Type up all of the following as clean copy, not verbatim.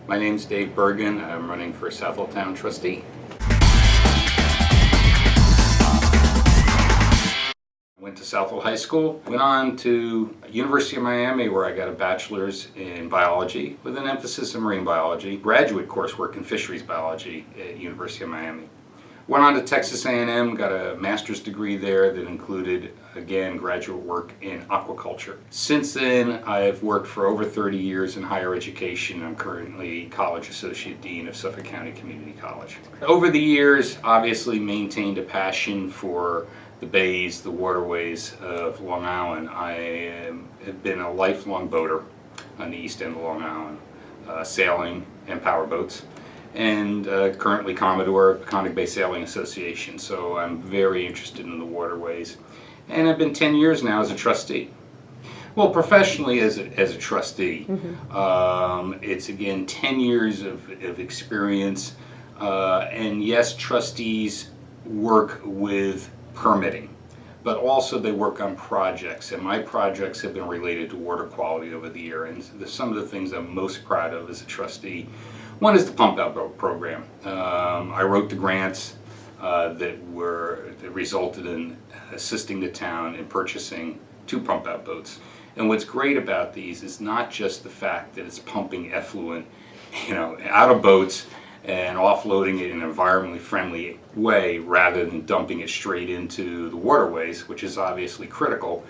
My name's Dave Bergen. I'm running for Southwell Town Trustee. Went to Southwell High School, went on to University of Miami where I got a bachelor's in biology with an emphasis in marine biology, graduate coursework in fisheries biology at University of Miami. Went on to Texas A&M, got a master's degree there that included, again, graduate work in aquaculture. Since then, I've worked for over 30 years in higher education. I'm currently College Associate Dean of Suffolk County Community College. Over the years, obviously maintained a passion for the bays, the waterways of Long Island. I have been a lifelong boater on the east end of Long Island, sailing and powerboats, and currently Commodore of the Convict Bay Sailing Association. So I'm very interested in the waterways. And I've been 10 years now as a trustee. Well, professionally as a trustee, it's again 10 years of experience. And yes, trustees work with permitting, but also they work on projects, and my projects have been related to water quality over the year. And some of the things I'm most proud of as a trustee, one is the pump out boat program. I wrote the grants that resulted in assisting the town in purchasing 2 pump out boats. And what's great about these is not just the fact that it's pumping effluent, out of boats and offloading it in an environmentally friendly way rather than dumping it straight into the waterways, which is obviously critical.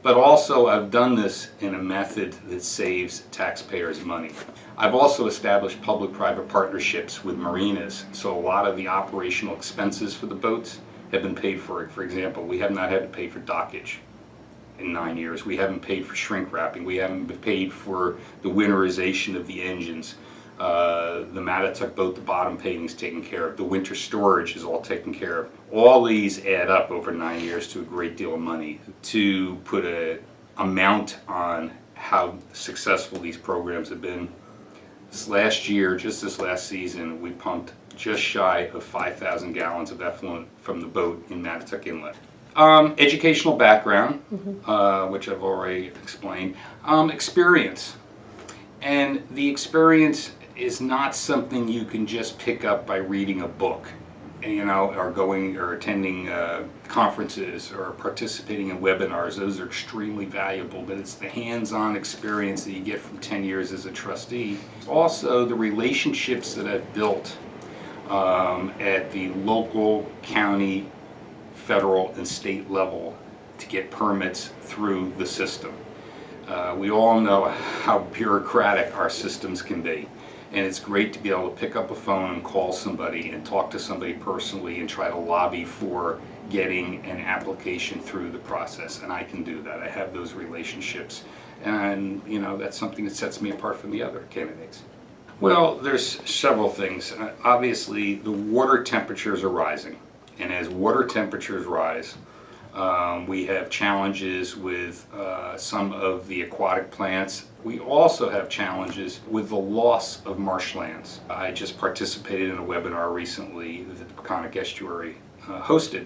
But also I've done this in a method that saves taxpayers money. I've also established public-private partnerships with marinas, so a lot of the operational expenses for the boats have been paid for. For example, we have not had to pay for dockage in 9 years. We haven't paid for shrink wrapping. We haven't been paid for the winterization of the engines. The Mattatuck boat, the bottom paving is taken care of. The winter storage is all taken care of. All these add up over 9 years to a great deal of money. To put an amount on how successful these programs have been, this last year, just this last season, we pumped just shy of 5,000 gallons of effluent from the boat in Mattatuck Inlet. Educational background, which I've already explained. Experience. And the experience is not something you can just pick up by reading a book, or going or attending conferences or participating in webinars. Those are extremely valuable, but it's the hands-on experience that you get from 10 years as a trustee. Also, the relationships that I've built at the local, county, federal, and state level to get permits through the system. We all know how bureaucratic our systems can be, and it's great to be able to pick up a phone and call somebody and talk to somebody personally and try to lobby for getting an application through the process, and I can do that. I have those relationships, and that's something that sets me apart from the other candidates. Well, there's several things. Obviously, the water temperatures are rising, and as water temperatures rise, we have challenges with some of the aquatic plants. We also have challenges with the loss of marshlands. I just participated in a webinar recently that the Peconic Estuary hosted,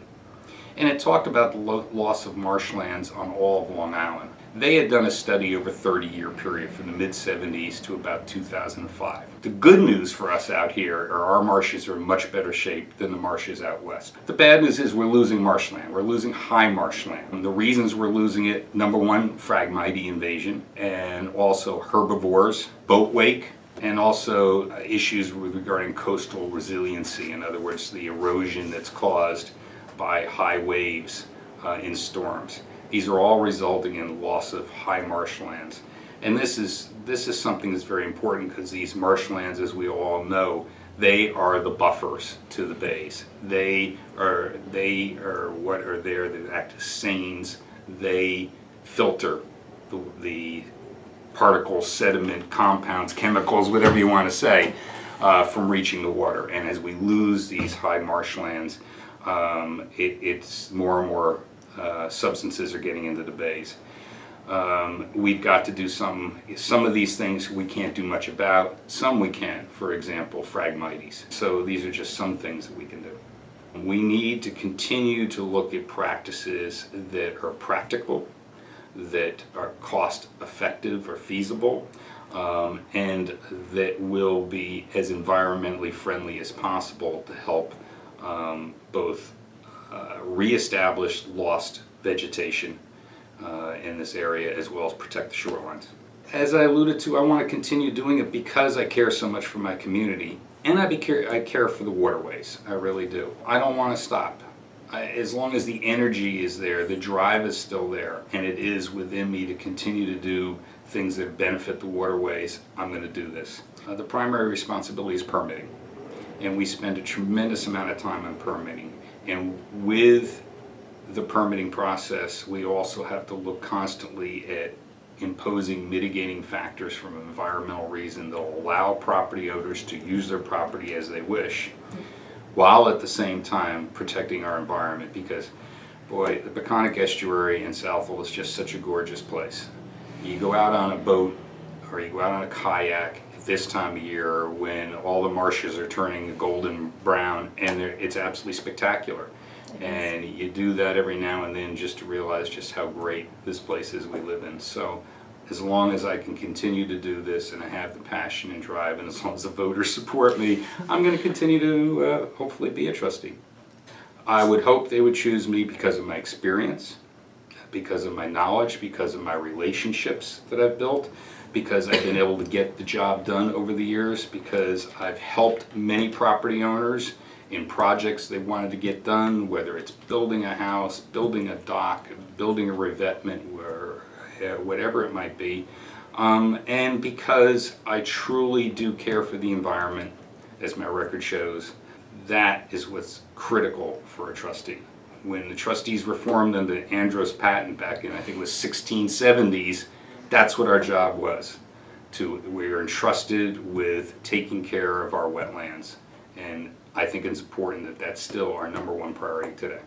and it talked about the loss of marshlands on all of Long Island. They had done a study over a 30-year period from the mid-70s to about 2005. The good news for us out here are our marshes are in much better shape than the marshes out west. The bad news is we're losing marshland. We're losing high marshland. And the reasons we're losing it, number one, Phragmite invasion, and also herbivores, boat wake, and also issues regarding coastal resiliency. In other words, the erosion that's caused by high waves in storms. These are all resulting in loss of high marshlands. And this is something that's very important because these marshlands, as we all know, they are the buffers to the bays. They are what are there that act as seines. They filter the particles, sediment, compounds, chemicals, whatever you want to say, from reaching the water. And as we lose these high marshlands, it's more and more substances are getting into the bays. We've got to do some of these things we can't do much about, some we can, for example, Phragmites. So these are just some things that we can do. We need to continue to look at practices that are practical, that are cost effective or feasible. and that will be as environmentally friendly as possible to help both reestablish lost vegetation in this area as well as protect the shorelines. As I alluded to, I want to continue doing it because I care so much for my community, and I care for the waterways. I really do. I don't want to stop. As long as the energy is there, the drive is still there, and it is within me to continue to do things that benefit the waterways, I'm going to do this. The primary responsibility is permitting, and we spend a tremendous amount of time on permitting. And with the permitting process, we also have to look constantly at imposing mitigating factors from an environmental reason that will allow property owners to use their property as they wish, while at the same time protecting our environment. Because, boy, the Peconic Estuary in Southwell is just such a gorgeous place. You go out on a boat or you go out on a kayak at this time of year when all the marshes are turning golden brown, and it's absolutely spectacular. And you do that every now and then just to realize just how great this place is we live in. So as long as I can continue to do this and I have the passion and drive, and as long as the voters support me, I'm going to continue to hopefully be a trustee. I would hope they would choose me because of my experience, because of my knowledge, because of my relationships that I've built, because I've been able to get the job done over the years, because I've helped many property owners in projects they wanted to get done, whether it's building a house, building a dock, building a revetment, or whatever it might be. And because I truly do care for the environment, as my record shows, that is what's critical for a trustee. When the trustees were formed under the Andros patent back in, I think it was 1670s, that's what our job was. We were entrusted with taking care of our wetlands. And I think it's important that that's still our #1 priority today.